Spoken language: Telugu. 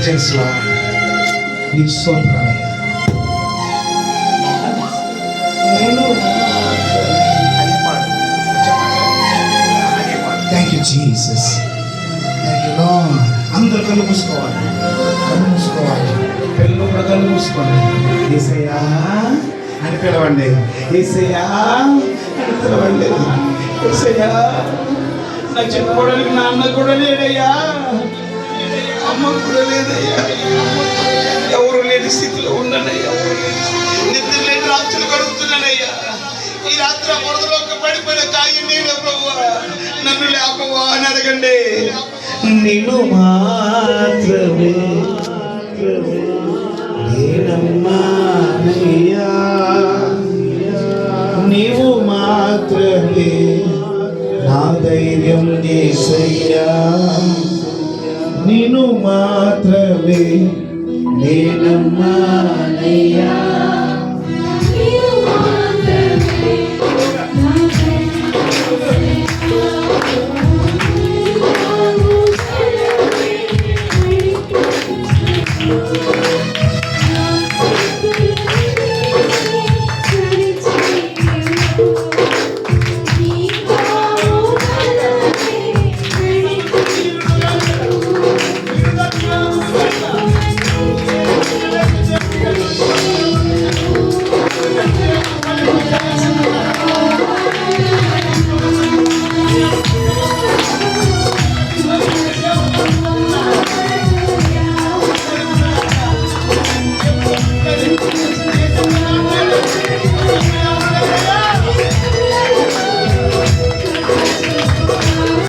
ప్రెజెన్స్ లో నీకు స్తోత్రాలయ్యా. Thank you Jesus. Thank you Lord. అందరూ కళ్ళు మూసుకోవాలి, కళ్ళు మూసుకోవాలి. పిల్లలు కూడా కళ్ళు మూసుకోండి. యేసయ్యా అని పిలవండి. యేసయ్యా అని పిలవండి. యేసయ్యా, నాకు చెప్పుకోవడానికి నాన్న కూడా లేదయ్యా, అమ్మ కూడా లేదయ్యా, ఎవరు లేని స్థితిలో ఉన్నానయ్యా, నిద్ర లేని రాత్రులు గడుపుతున్నానయ్యా. ఈ రాత్రి బురదలోకి పడిపోయిన కాయి నేను ప్రభువా, నన్ను లేపవా అని అడగండి. నిన్ను మాత్రమే నేనమ్మానయ్యా, నీవు మాత్రమే నా ధైర్యం యేసయ్యా, నిన్ను మాత్రమే నేనమ్మానయ్యా.